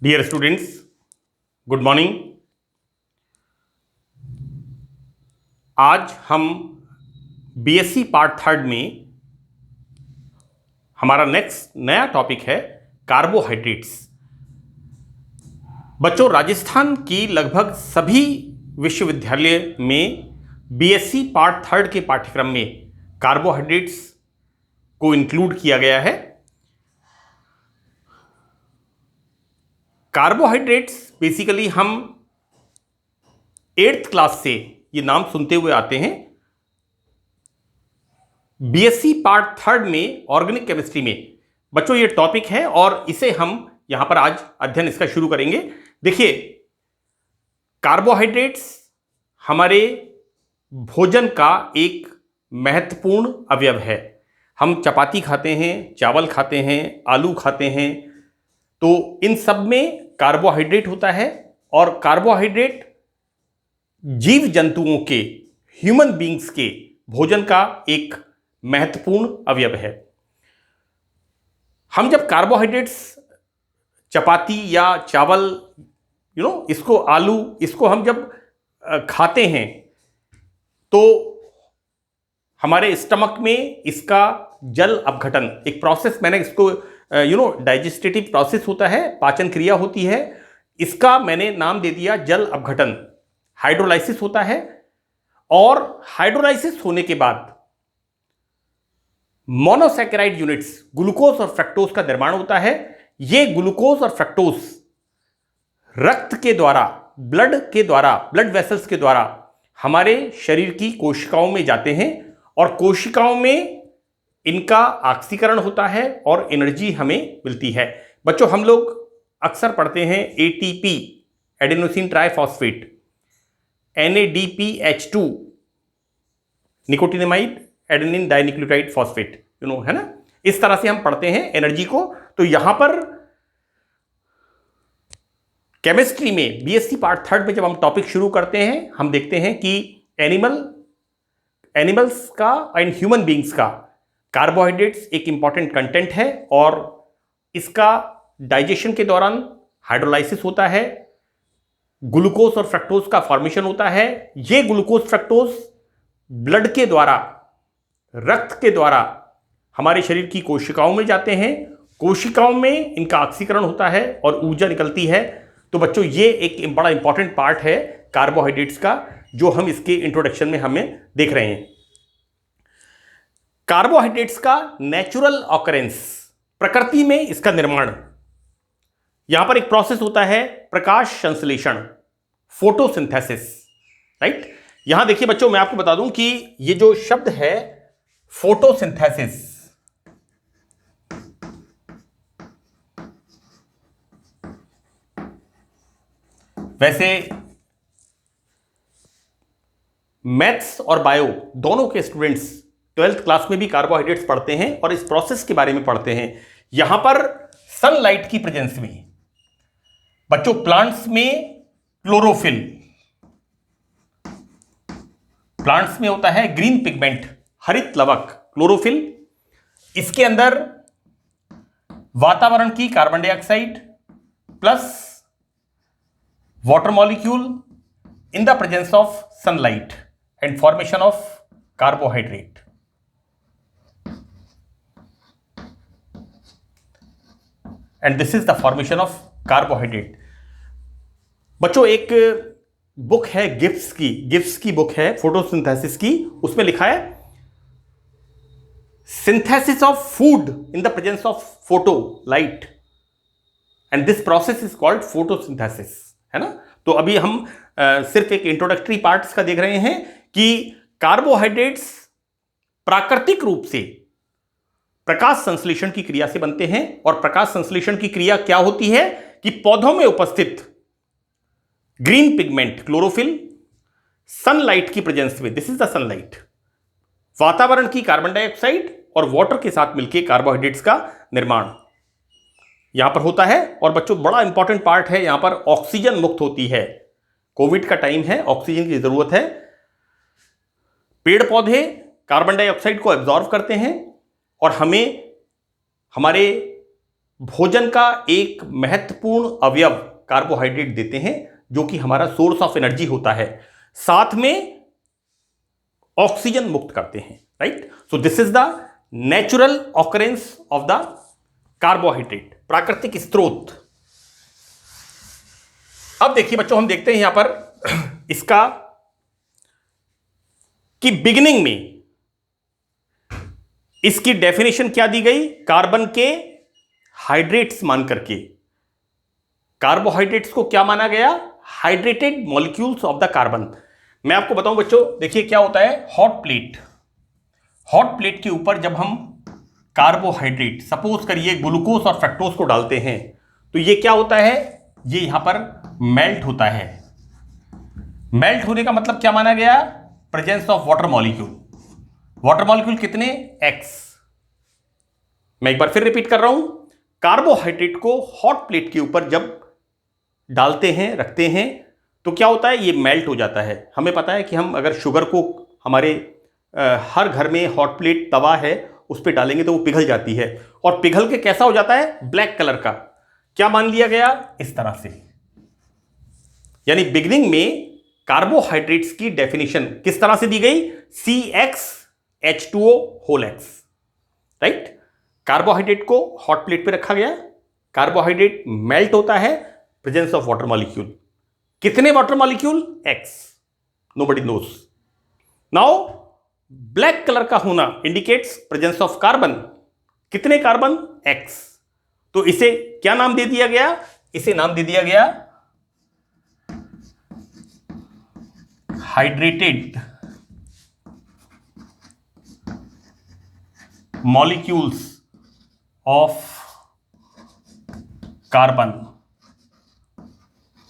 Dear students, good morning. आज हम BSc part third में हमारा नेक्स्ट नया टॉपिक है कार्बोहाइड्रेट्स। बच्चों, राजस्थान की लगभग सभी विश्वविद्यालय में बीएससी पार्ट थर्ड के पाठ्यक्रम में कार्बोहाइड्रेट्स को इंक्लूड किया गया है। कार्बोहाइड्रेट्स बेसिकली हम 8th क्लास से ये नाम सुनते हुए आते हैं। बीएससी पार्ट थर्ड में ऑर्गेनिक केमिस्ट्री में बच्चों ये टॉपिक है और इसे हम यहां पर आज अध्ययन इसका शुरू करेंगे। देखिए, कार्बोहाइड्रेट्स हमारे भोजन का एक महत्वपूर्ण अवयव है। हम चपाती खाते हैं, चावल खाते हैं, आलू खाते हैं, तो इन सब में कार्बोहाइड्रेट होता है और कार्बोहाइड्रेट जीव जंतुओं के, ह्यूमन बींग्स के भोजन का एक महत्वपूर्ण अवयव है। हम जब कार्बोहाइड्रेट्स चपाती या चावल इसको आलू इसको हम जब खाते हैं तो हमारे स्टमक में इसका जल अपघटन एक प्रोसेस, मैंने इसको डाइजेस्टिव प्रोसेस होता है, पाचन क्रिया होती है, इसका मैंने नाम दे दिया जल अपघटन। हाइड्रोलाइसिस होता है और हाइड्रोलाइसिस होने के बाद मोनोसैकेराइड यूनिट्स ग्लूकोज और फ्रक्टोज का निर्माण होता है। ये ग्लूकोज और फ्रक्टोज रक्त के द्वारा, ब्लड वेसल्स के द्वारा हमारे शरीर की कोशिकाओं में जाते हैं और कोशिकाओं में इनका ऑक्सीकरण होता है और एनर्जी हमें मिलती है। बच्चों, हम लोग अक्सर पढ़ते हैं ATP, adenosine triphosphate, NADPH2, nicotinamide adenine dinucleotide phosphate, है ना। इस तरह से हम पढ़ते हैं एनर्जी को। तो यहां पर केमिस्ट्री में बीएससी पार्ट थर्ड में जब हम टॉपिक शुरू करते हैं, हम देखते हैं कि एनिमल्स का एंड ह्यूमन बींग्स का कार्बोहाइड्रेट्स एक इंपॉर्टेंट कंटेंट है और इसका डाइजेशन के दौरान हाइड्रोलाइसिस होता है, ग्लूकोज और फ्रक्टोज का फॉर्मेशन होता है। ये ग्लूकोज फ्रक्टोज ब्लड के द्वारा, रक्त के द्वारा हमारे शरीर की कोशिकाओं में जाते हैं, कोशिकाओं में इनका ऑक्सीकरण होता है और ऊर्जा निकलती है। तो बच्चों, ये एक बड़ा इंपॉर्टेंट पार्ट है कार्बोहाइड्रेट्स का, जो हम इसके इंट्रोडक्शन में हमें देख रहे हैं। कार्बोहाइड्रेट्स का नेचुरल ऑकरेंस, प्रकृति में इसका निर्माण, यहां पर एक प्रोसेस होता है प्रकाश संश्लेषण, फोटोसिंथेसिस, राइट। यहां देखिए बच्चों, मैं आपको बता दूं कि ये जो शब्द है फोटोसिंथेसिस, वैसे मैथ्स और बायो दोनों के स्टूडेंट्स 12th क्लास में भी कार्बोहाइड्रेट्स पढ़ते हैं और इस प्रोसेस के बारे में पढ़ते हैं। यहां पर सनलाइट की प्रेजेंस में बच्चों, प्लांट्स में क्लोरोफिल, प्लांट्स में होता है ग्रीन पिगमेंट, हरित लवक, क्लोरोफिल। इसके अंदर वातावरण की carbon dioxide plus water molecule in the presence of sunlight and formation of carbohydrate. And this is the formation of carbohydrate. बच्चों, एक बुक है गिब्स की बुक है फोटोसिंथेसिस की, उसमें लिखा है synthesis of food in the presence of photo light and this process is called photosynthesis, है ना। तो अभी हम सिर्फ एक इंट्रोडक्टरी पार्ट्स का देख रहे हैं कि कार्बोहाइड्रेट्स प्राकृतिक रूप से प्रकाश संश्लेषण की क्रिया से बनते हैं और प्रकाश संश्लेषण की क्रिया क्या होती है कि पौधों में उपस्थित ग्रीन पिगमेंट क्लोरोफिल सनलाइट की प्रेजेंस में, दिस इज द सनलाइट, वातावरण की कार्बन डाइऑक्साइड और वाटर के साथ मिलकर कार्बोहाइड्रेट्स का निर्माण यहां पर होता है। और बच्चों, बड़ा इंपॉर्टेंट पार्ट है, यहां पर ऑक्सीजन मुक्त होती है। कोविड का टाइम है, ऑक्सीजन की जरूरत है। पेड़ पौधे कार्बन डाइऑक्साइड को एब्जॉर्व करते हैं और हमें हमारे भोजन का एक महत्वपूर्ण अवयव कार्बोहाइड्रेट देते हैं, जो कि हमारा सोर्स ऑफ एनर्जी होता है, साथ में ऑक्सीजन मुक्त करते हैं, right. So this is the natural occurrence of the carbohydrate, प्राकृतिक स्रोत। अब देखिए बच्चों, हम देखते हैं यहां पर इसका कि बिगिनिंग में इसकी डेफिनेशन क्या दी गई, कार्बन के हाइड्रेट्स मान करके। कार्बोहाइड्रेट्स को क्या माना गया, hydrated molecules of the carbon. मैं आपको बताऊं बच्चों, देखिए क्या होता है, हॉट प्लेट के ऊपर जब हम कार्बोहाइड्रेट, सपोज करिए ग्लूकोज और फ्रक्टोज को डालते हैं, तो ये क्या होता है, ये यहां पर मेल्ट होता है। मेल्ट होने का मतलब क्या माना गया, presence of water molecule. Water molecule कितने, X। मैं एक बार फिर रिपीट कर रहा हूं, कार्बोहाइड्रेट को हॉट प्लेट के ऊपर जब डालते हैं, रखते हैं, तो क्या होता है, ये मेल्ट हो जाता है। हमें पता है कि हम अगर शुगर को हमारे हर घर में हॉट प्लेट तवा है, उस पर डालेंगे तो वो पिघल जाती है, और पिघल के कैसा हो जाता है, ब्लैक कलर का। क्या मान लिया गया, इस तरह से। यानी बिगिनिंग में कार्बोहाइड्रेट्स की डेफिनेशन किस तरह से दी गई, CxH2O whole X, right. Carbohydrate को हॉट प्लेट पे रखा गया, कार्बोहाइड्रेट मेल्ट होता है, प्रेजेंस ऑफ वाटर मॉलिक्यूल। कितने water molecule, X, nobody knows. Now black colour का होना इंडिकेट्स प्रेजेंस ऑफ कार्बन। कितने कार्बन, X। तो इसे क्या नाम दे दिया गया, इसे नाम दे दिया गया हाइड्रेटेड मॉलिक्यूल्स ऑफ कार्बन।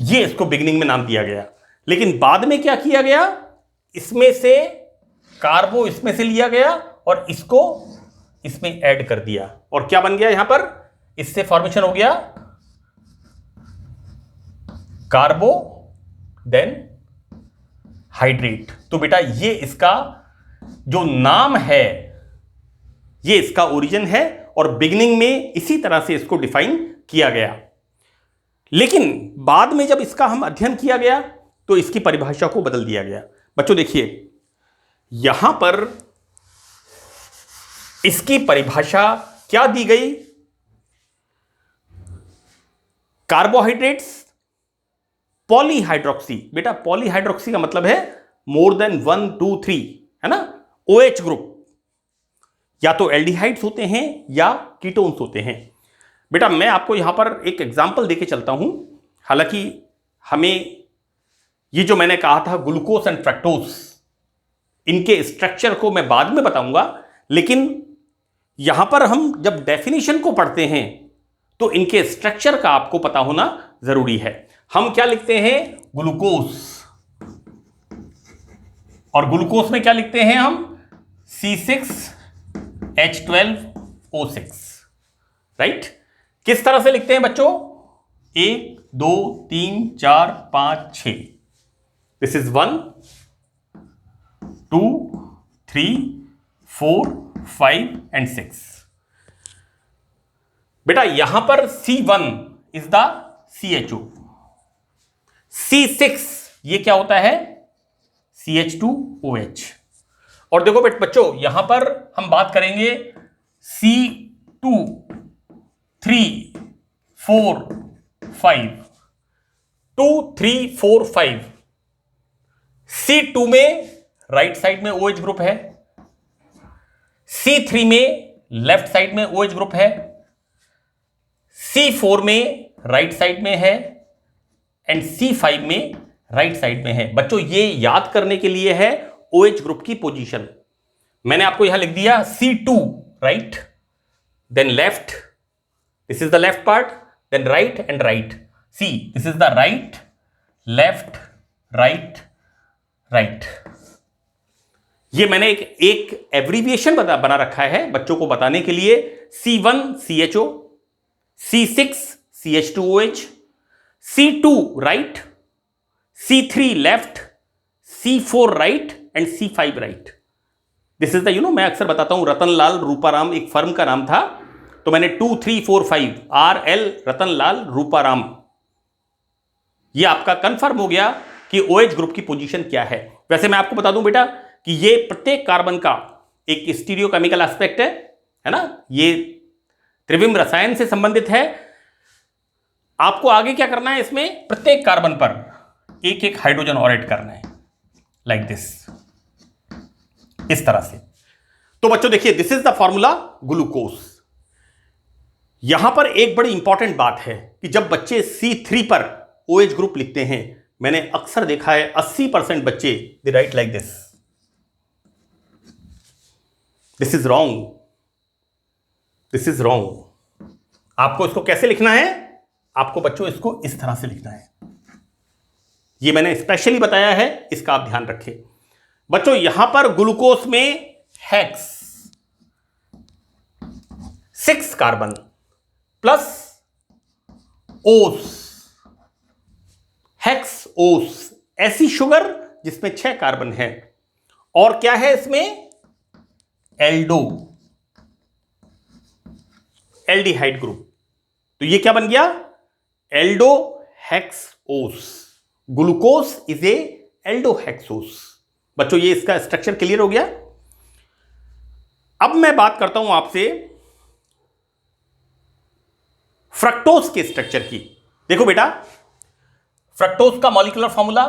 ये इसको बिगिनिंग में नाम दिया गया, लेकिन बाद में क्या किया गया, इसमें से कार्बो इसमें से लिया गया और इसको इसमें ऐड कर दिया, और क्या बन गया यहां पर, इससे फॉर्मेशन हो गया कार्बो देन हाइड्रेट। तो बेटा ये इसका जो नाम है, ये इसका ओरिजिन है, और बिगिनिंग में इसी तरह से इसको डिफाइन किया गया। लेकिन बाद में जब इसका हम अध्ययन किया गया, तो इसकी परिभाषा को बदल दिया गया। बच्चों देखिए, यहां पर इसकी परिभाषा क्या दी गई, कार्बोहाइड्रेट्स पॉलीहाइड्रोक्सी। बेटा पॉलीहाइड्रोक्सी का मतलब है मोर देन 1 2 3, है ना। OH ग्रुप, या तो एल्डिहाइड्स होते हैं या कीटोन्स होते हैं। बेटा मैं आपको यहां पर एक एग्जांपल देके चलता हूं। हालांकि हमें ये जो मैंने कहा था ग्लूकोज एंड फ्रक्टोज, इनके स्ट्रक्चर को मैं बाद में बताऊंगा, लेकिन यहां पर हम जब डेफिनेशन को पढ़ते हैं तो इनके स्ट्रक्चर का आपको पता होना जरूरी है। हम क्या लिखते हैं, ग्लूकोज, और ग्लूकोज में क्या लिखते हैं हम, C6H12O6, राइट। किस तरह से लिखते हैं बच्चों, 1 2 3 4 5 6। This is 1 2 3 4 5 and 6। बेटा यहां पर C1 is the CHO, C6 ये क्या होता है, CH2OH। और देखो बच्चों यहां पर हम बात करेंगे C2 3 4 5, 2 3 4 5। C2 में राइट साइड में OH ग्रुप है, C3 में लेफ्ट साइड में OH ग्रुप है, C4 में राइट साइड में है, एंड C5 में राइट साइड में है। बच्चों ये याद करने के लिए है OH ग्रुप की पोजीशन। मैंने आपको यहां लिख दिया C2 right, then left, this is the left part, then right and right. C this is the right, left, right, right. ये मैंने एक एब्रीविएशन बना रखा है बच्चों को बताने के लिए। C1 CHO, C6 CH2OH, C2 right, C3 left, C4 right and C5 right. This is the मैं अक्सर बताता हूं रतनलाल रूपाराम एक फर्म का नाम था, तो मैंने 2 3 4 5 RL रतनलाल रूपाराम, ये आपका कंफर्म हो गया कि OH ग्रुप की पोजीशन क्या है। वैसे मैं आपको बता दूं बेटा कि ये प्रत्येक कार्बन का एक स्टीरियोकेमिकल एस्पेक्ट है ना, ये त्रिविम रसायन से संबंधित है। आपको आगे क्या करना है, इसमें प्रत्येक कार्बन पर एक एक हाइड्रोजन और ऐड करना है, लाइक दिस, इस तरह से। तो बच्चों देखिए, this is the formula glucose. यहां पर एक बड़ी इंपॉर्टेंट बात है कि जब बच्चे C3 पर OH ग्रुप लिखते हैं, मैंने अक्सर देखा है 80% बच्चे they write like this. This is wrong, this is wrong. आपको इसको कैसे लिखना है? आपको बच्चों इसको इस तरह से लिखना है। ये मैंने स्पेशली बताया है, इसका आप ध्यान रखें। बच्चों यहां पर ग्लूकोज में हेक्स 6 कार्बन प्लस ओस, हेक्स ओस, ऐसी शुगर जिसमें 6 कार्बन है। और क्या है इसमें? Aldo, aldehyde group. तो ये क्या बन गया? एल्डो हेक्स ओस। Glucose is a Aldo hexose. बच्चों ये इसका स्ट्रक्चर क्लियर हो गया। अब मैं बात करता हूं आपसे फ्रक्टोज के स्ट्रक्चर की। देखो बेटा, फ्रक्टोज का molecular formula,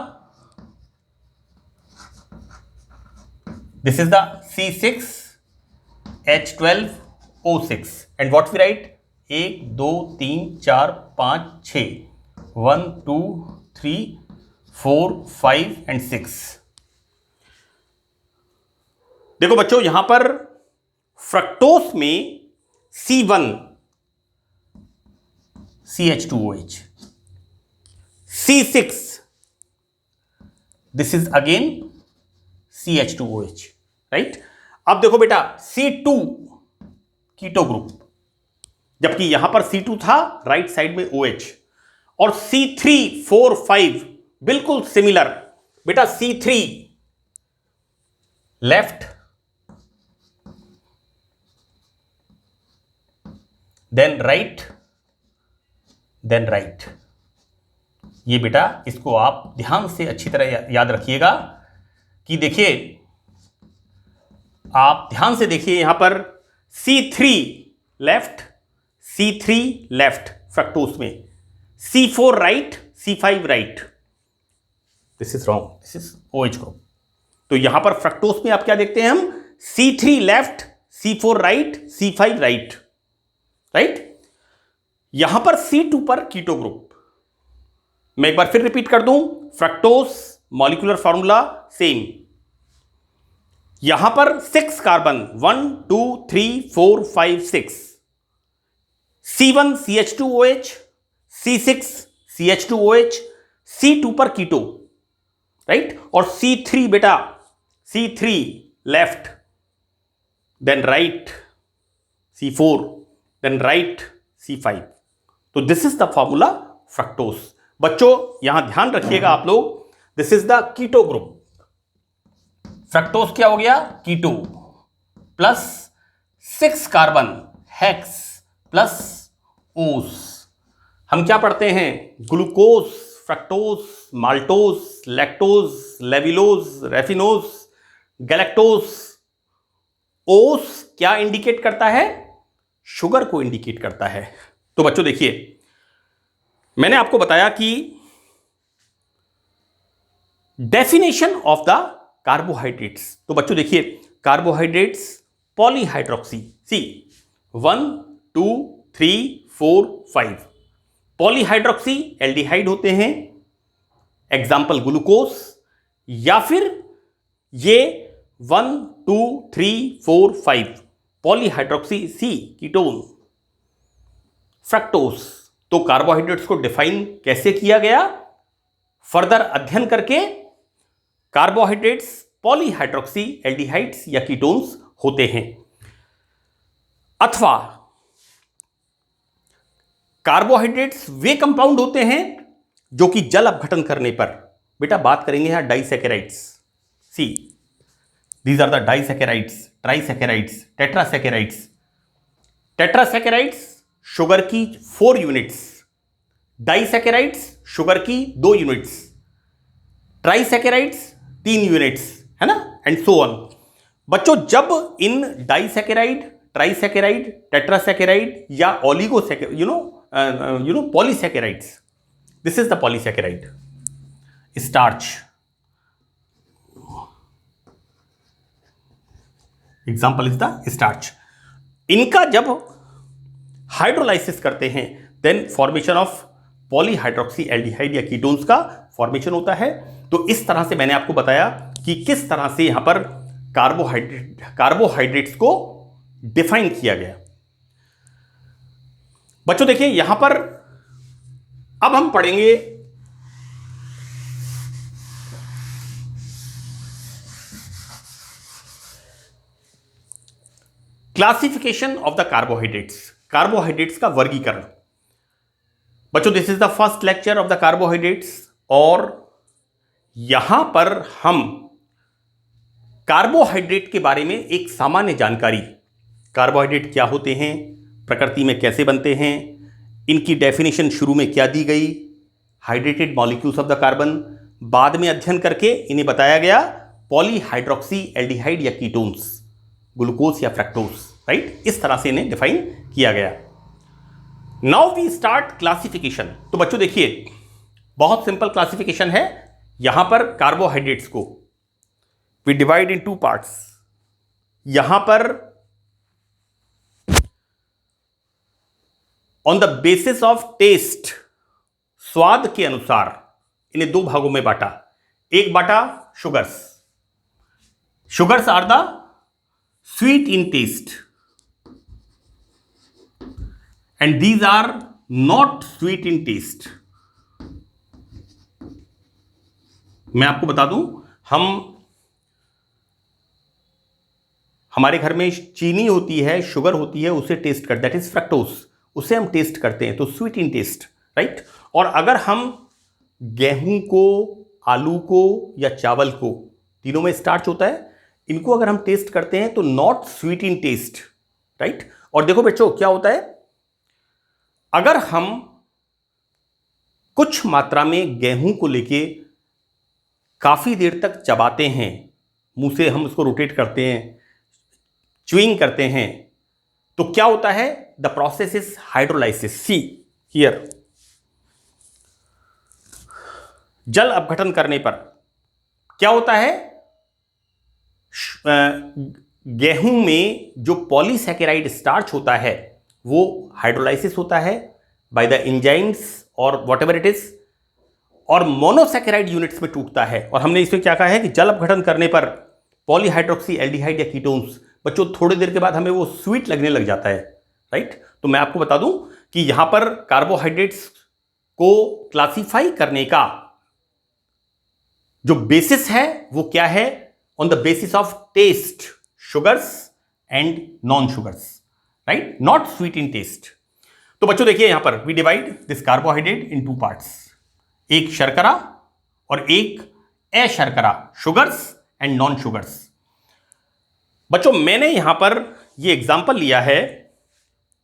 this is the C6H12O6 and what we write? 1 2 3 4 5 6, 1 2 3 4 5 and 6। देखो बच्चों यहां पर फ्रक्टोज में C1 CH2OH, C6 this is again CH2OH, right. अब देखो बेटा C2 कीटो ग्रुप, जबकि यहां पर C2 था राइट साइड में OH, और C3 4 5 बिल्कुल सिमिलर। बेटा C3 left then right then right. ये बेटा इसको आप ध्यान से अच्छी तरह याद रखिएगा कि देखिए, आप ध्यान से देखिए यहां पर C3 left, C3 left fructose में, C4 right, C5 right. This is wrong, this is OH group. तो यहां पर फ्रक्टोज में आप क्या देखते हैं हम? C3 left, C4 right, C5 right, right. यहां पर C2 पर कीटो ग्रुप। मैं एक बार फिर रिपीट कर दूं, फ्रक्टोज मॉलिक्यूलर फॉर्मूला सेम। यहां पर 6 carbon 1 2 3 4 5 6, C1 CH2OH, C6 CH2OH, C2 पर कीटो, राइट। और C3 बेटा, C3 left then right, C4 then right, C5। तो this is the formula fructose. बच्चों यहां ध्यान रखिएगा आप लोग, this is the keto group. Fructose क्या हो गया? Keto plus 6 carbon hex plus ose. हम क्या पढ़ते हैं? Glucose, fructose, maltose, lactose, levulose, raffinose, galactose. Ose क्या इंडिकेट करता है? शुगर को इंडिकेट करता है। तो बच्चों देखिए, मैंने आपको बताया कि डेफिनेशन ऑफ द कार्बोहाइड्रेट्स। तो बच्चों देखिए, कार्बोहाइड्रेट्स पॉलीहाइड्रोक्सी, सी 1 2 3 4 5 पॉलीहाइड्रोक्सी एल्डिहाइड होते हैं, एग्जाम्पल ग्लूकोज, या फिर ये 1 2 3 4 5 पॉलीहाइड्रोक्सी सी कीटोन, फ्रक्टोज। तो कार्बोहाइड्रेट्स को डिफाइन कैसे किया गया? फर्दर अध्ययन करके कार्बोहाइड्रेट्स पॉलीहाइड्रोक्सी एल्डिहाइड्स या कीटोन्स होते हैं, अथवा कार्बोहाइड्रेट्स वे कंपाउंड होते हैं जो कि जल अपघटन करने पर, बेटा बात करेंगे यहां disaccharides, see these are the disaccharides, trisaccharides, tetrasaccharides. Tetrasaccharides sugar की 4 यूनिट्स, डाइसैकेराइड्स शुगर की 2 यूनिट्स, ट्राइसैकेराइड्स 3 यूनिट्स, है ना, एंड सो ऑन। बच्चों जब इन डाइसैकेराइड, ट्राइसैकेराइड, टेट्रासैकेराइड या oligosaccharide polysaccharides, this is the polysaccharide, starch, example is the starch. इनका जब hydrolysis करते हैं then formation of polyhydroxy aldehyde या कीटोन्स का फॉर्मेशन होता है। तो इस तरह से मैंने आपको बताया कि किस तरह से यहां पर कार्बोहाइड्रेट्स को डिफाइन किया गया। बच्चों देखिए यहां पर अब हम पढ़ेंगे classification of the carbohydrates, carbohydrates का वर्गीकरण। बच्चों this is the first lecture of the carbohydrates और यहां पर हम कार्बोहाइड्रेट के बारे में एक सामान्य जानकारी, कार्बोहाइड्रेट क्या होते हैं, प्रकृति में कैसे बनते हैं, इनकी डेफिनेशन शुरू में क्या दी गई, hydrated molecules of the carbon, बाद में अध्ययन करके इन्हें बताया गया पॉलीहाइड्रोक्सी एल्डिहाइड या कीटोन्स, ग्लूकोज या फ्रक्टोज, राइट, इस तरह से इन्हें डिफाइन किया गया। Now we start classification. तो बच्चों देखिए बहुत सिंपल क्लासिफिकेशन है। यहां पर कार्बोहाइड्रेट्स को वी डिवाइड इन 2 पार्ट्स। यहां पर on the basis of taste, स्वाद के अनुसार इन्हें 2 भागों में बांटा। एक बांटा sugars, sugars are the sweet in taste and these are not sweet in taste। मैं आपको बता दूं, हमारे घर में चीनी होती है, शुगर होती है, उसे टेस्ट करते, दैट इज फ्रक्टोज, उसे हम टेस्ट करते हैं, तो स्वीट इन टेस्ट, राइट। और अगर हम गेहूं को, आलू को या चावल को, तीनों में स्टार्च होता है, इनको अगर हम टेस्ट करते हैं तो not sweet in taste, right. और देखो बच्चों क्या होता है, अगर हम कुछ मात्रा में गेहूं को लेके काफी देर तक चबाते हैं, मुंह से हम उसको रोटेट करते हैं, च्यूइंग करते हैं, तो क्या होता है, the process is hydrolysis. See here, जल अपघटन करने पर क्या होता है, गेहूं में जो पॉलीसैकेराइड स्टार्च होता है वो हाइड्रोलाइसिस होता है बाय द एंजाइम्स और व्हाटएवर इट इज, और मोनोसैकेराइड यूनिट्स में टूटता है। और हमने इसमें क्या कहा है कि जल अपघटन करने पर पॉलीहाइड्रोक्सी एल्डिहाइड या कीटोन्स, बच्चों थोड़ी देर के बाद हमें वो स्वीट लगने लग जाता है, राइट। तो मैं आपको बता दूं कि यहां पर कार्बोहाइड्रेट्स को क्लासिफाई करने का जो बेसिस है वो क्या है, on the basis of taste, sugars and non sugars, right, not sweet in taste. तो बच्चों देखिए यहां पर we divide this carbohydrate in 2 parts, एक शर्करा और एक अशर्करा, शुगर्स एंड नॉन शुगर्स। बच्चों मैंने यहां पर ये एग्जांपल लिया है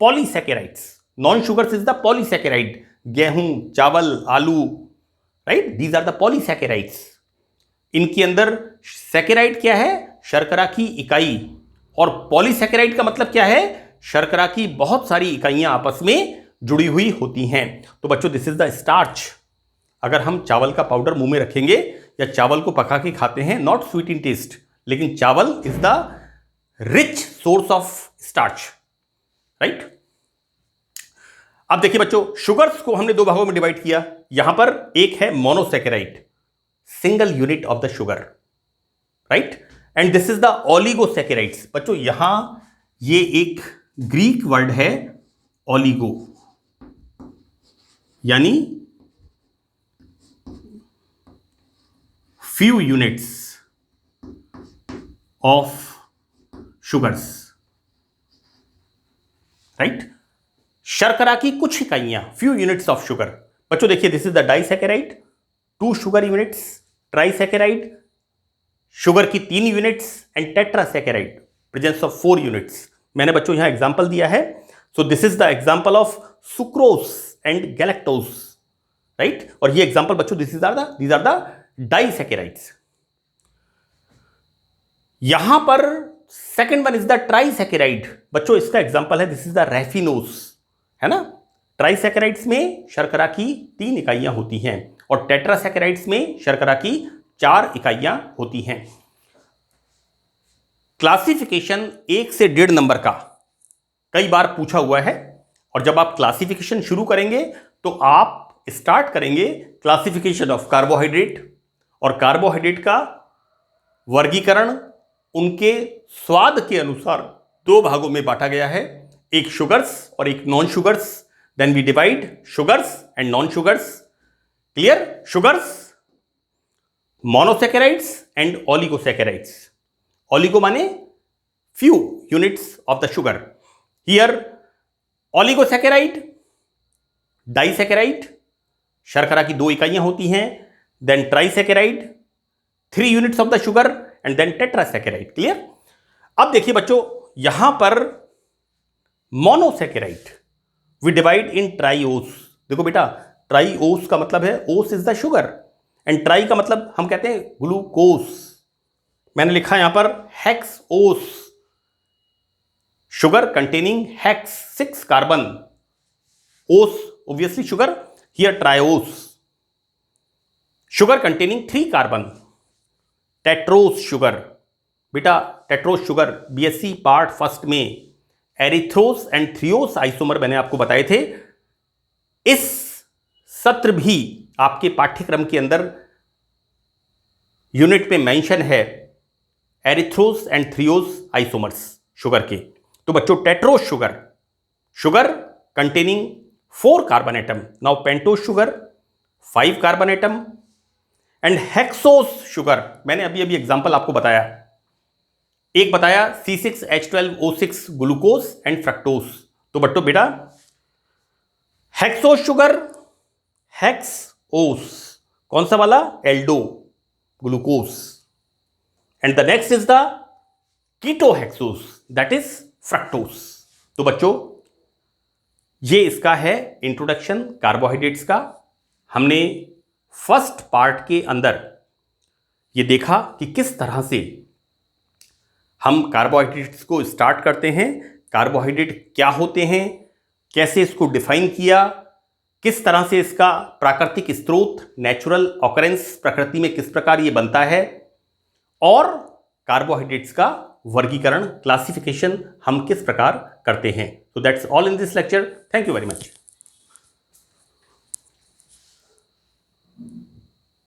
polysaccharides, non sugars is the polysaccharide, गेहूं, चावल, आलू, right, these are the polysaccharides. इनके अंदर सैकेराइड क्या है, शर्करा की इकाई, और पॉलीसैकेराइड का मतलब क्या है, शर्करा की बहुत सारी इकाइयां आपस में जुड़ी हुई होती हैं। तो बच्चों दिस इज द स्टार्च। अगर हम चावल का पाउडर मुंह में रखेंगे या चावल को पका के खाते हैं, नॉट स्वीट इन टेस्ट, लेकिन चावल is the rich source of starch, right. अब देखिए बच्चों शुगर्स को हमने 2 भागों में डिवाइड किया। यहां पर एक है monosaccharide, single unit of the sugar, right, and this is the oligosaccharides. बच्चों यहां ये एक ग्रीक वर्ड है ओलिगो, यानी few units of sugars, right, शर्करा की कुछ इकाइयां, फ्यू यूनिट्स ऑफ शुगर। बच्चों देखिए this is the disaccharide, 2 sugar units, trisaccharide, sugar की 3 units, and tetrasaccharide, presence of 4 units. मैंने बच्चों यहां एग्जांपल दिया है so this is the example of sucrose and galactose, right. और ये एग्जांपल बच्चों दीज आर द डाइसैकेराइड्स। यहां पर सेकंड वन इज द ट्राइसैकेराइड। बच्चों इसका एग्जांपल है, दिस इज द रैफिनोज, है ना। ट्राइसैकेराइड्स में शर्करा की 3 इकाइयां होती हैं और टेट्रासैकेराइड्स में शर्करा की 4 इकाइयां होती हैं। क्लासिफिकेशन 1 से 1.5 नंबर का कई बार पूछा हुआ है, और जब आप क्लासिफिकेशन शुरू करेंगे तो आप स्टार्ट करेंगे क्लासिफिकेशन ऑफ कार्बोहाइड्रेट, और कार्बोहाइड्रेट का वर्गीकरण उनके स्वाद के अनुसार 2 भागों में बांटा गया है, एक शुगर्स और एक non sugars. Then we divide sugars and non sugars. Clear? Sugars, monosaccharides and oligosaccharides. Oligo माने few units of the sugar. Here oligosaccharides, disaccharide, शर्करा की 2 इकाइयां होती हैं, then trisaccharide, 3 units of the sugar and then tetrasaccharide. Clear? अब देखिए बच्चों, यहां पर monosaccharide we divide in triose. देखो बेटा, ट्राइओस का मतलब है ओस is the sugar and try का मतलब हम कहते हैं ग्लूकोज। मैंने लिखा यहां पर हेक्स ओस, sugar containing hex 6 carbon, os obviously sugar, here triose, sugar containing 3 carbon, tetrose sugar। बेटा Tedros sugar BSc part first में एरिथ्रोस एंड थ्रियोस आइसोमर मैंने आपको बताए थे। इस सत्र भी आपके पाठ्यक्रम के अंदर यूनिट पे मेंशन है एरिथ्रोस एंड थ्रियोस आइसोमर्स शुगर के। तो बच्चों Tedros sugar, sugar containing 4 carbon atom, now pentose sugar 5 carbon atom, and hexose sugar मैंने अभी अभी एग्जांपल आपको बताया, एक बताया C6H12O6 ग्लूकोज एंड फ्रक्टोस। तो बच्चों बेटा हेक्सोस शुगर, हेक्सओस कौन सा वाला? Aldo glucose, and the next is the ketohexose that is fructose. तो बच्चों ये इसका है इंट्रोडक्शन कार्बोहाइड्रेट्स का। हमने फर्स्ट पार्ट के अंदर ये देखा कि किस तरह से हम कार्बोहाइड्रेट्स को स्टार्ट करते हैं, कार्बोहाइड्रेट क्या होते हैं, कैसे इसको डिफाइन किया, किस तरह से इसका प्राकृतिक स्रोत नेचुरल ऑकरेंस प्रकृति में किस प्रकार ये बनता है, और कार्बोहाइड्रेट्स का वर्गीकरण क्लासिफिकेशन हम किस प्रकार करते हैं। So that's all in this lecture. Thank you very much.